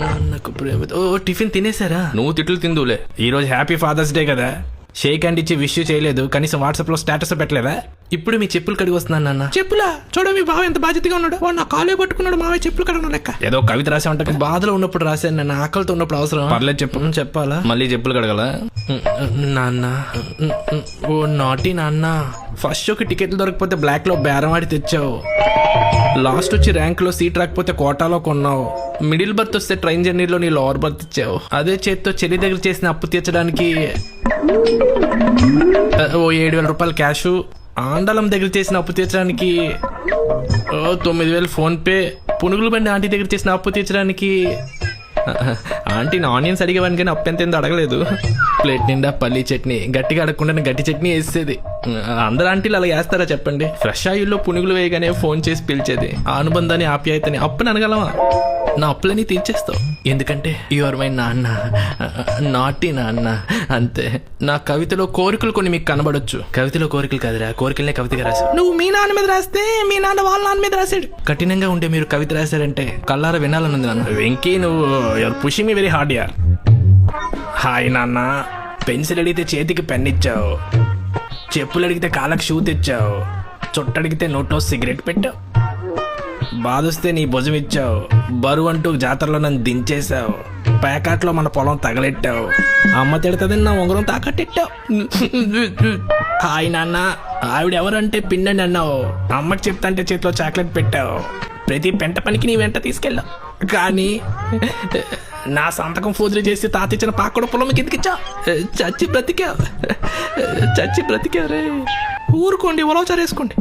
నాన్నకు ప్రేమ. ఓ టిఫిన్ తినేసారా? నువ్వు తిట్లు తిందులే. ఈరోజు హ్యాపీ ఫాదర్స్ డే కదా, షేక్ హ్యాండ్ ఇచ్చి విష్ చేయలేదు, కనీసం వాట్సాప్ లో స్టేటస్ పెట్టలేదా? ఇప్పుడు మీ చెప్పులు కడిగి వస్తున్నాను నాన్న. చెప్పులా? చూడ మీ బావ ఎంత బాధ్యతగా ఉన్నాడు. వాడు నా కాలే పట్టుకున్నాడు, మావే చెప్పులు కడగడం లెక్క. ఏదో కవిత రాసా ఉంటా. బాధలో ఉన్నప్పుడు రాశాను నాన్న, ఆకలితో ఉన్నప్పుడు అవసరం. పర్లేదు చెప్పు. చెప్పాలా? మళ్ళీ చెప్పులు కడగల నాన్న. ఓ నాటి నాన్న, ఫస్ట్ షోకి టికెట్లు దొరకపోతే బ్లాక్ లో బేరం ఆడి తెచ్చావు. లాస్ట్ వచ్చి ర్యాంక్ లో సీట్ రాకపోతే కోటాలో కొన్నావు. మిడిల్ బర్త్ వస్తే ట్రైన్ జర్నీలో నీ లోవర్ బర్త్ ఇచ్చావు. అదే చేత్తో చెల్లి దగ్గర చేసిన అప్పు తీర్చడానికి ఓ 7,000 రూపాయలు క్యాషు. ఆండలం దగ్గర చేసిన అప్పు తీర్చడానికి 9,000 ఫోన్ పే. పునుగులు బండి ఆంటీ దగ్గర చేసిన అప్పు తీర్చడానికి ఆంటీని ఆనియన్స్ అడిగేవాని కానీ అప్పు ఎంత అడగలేదు. ప్లేట్ నిండా పల్లీ చట్నీ, గట్టిగా అడగకుండా గట్టి చట్నీ వేసేది. అందరు ఆంటీలు అలా వేస్తారా చెప్పండి? ఫ్రెష్ ఆయిల్లో పునుగులు వేయగానే ఫోన్ చేసి పిలిచేది. ఆ అనుబంధాన్ని ఆప్యాయతని అప్పుని అనగలమా? నా అప్పులని తీర్చేస్తావు, ఎందుకంటే యువర్ మై నాన్న, నాటి నాన్న. అంతే. నా కవితలో కోరికలు కొన్ని మీకు కనబడొచ్చు. కవితలో కోరికలు కాదురా, కోరికలనే కవితగా రాశావు. నువ్వు మీ నాన్న మీద రాస్తే మీ నాన్న వాళ్ళ నాన్న మీద రాశాడు. కఠినంగా ఉంటే మీరు కవిత రాశారంటే కల్లారా వినాలనుంది నాన్న. వెంకీ, నువ్వు you're pushing me very hard యార్. హాయ్ నాన్న. పెన్సిల్ అడిగితే చేతికి పెన్ ఇచ్చావు, చెప్పులు అడిగితే కాళ్ళకి షూ తెచ్చావు, చుట్టడిగితే నోట్లో సిగరెట్ పెట్టావు, బాధొస్తే నీ భుజం ఇచ్చావు, బరువు అంటూ జాతరలో నన్ను దించేశావు, ప్యాకెట్లో మన పొలం తగలెట్టావు, అమ్మ తిడతదని నా ఉంగరం తాకట్టెట్టావు. హాయ్ నాన్న. ఆవిడ ఎవరంటే పిండని అన్నావు, అమ్మకి చెప్తాంటే చేతిలో చాక్లెట్ పెట్టావు, ప్రతి పెంట పనికి నీ వెంట తీసుకెళ్ళావు. కానీ నా సంతకం ఫోజులు చేసి తాతిచ్చిన పాకడ పొలం కిందకి ఇచ్చా. చచ్చి బ్రతికావు రే. ఊరుకోండి, ఉలవచారేసుకోండి.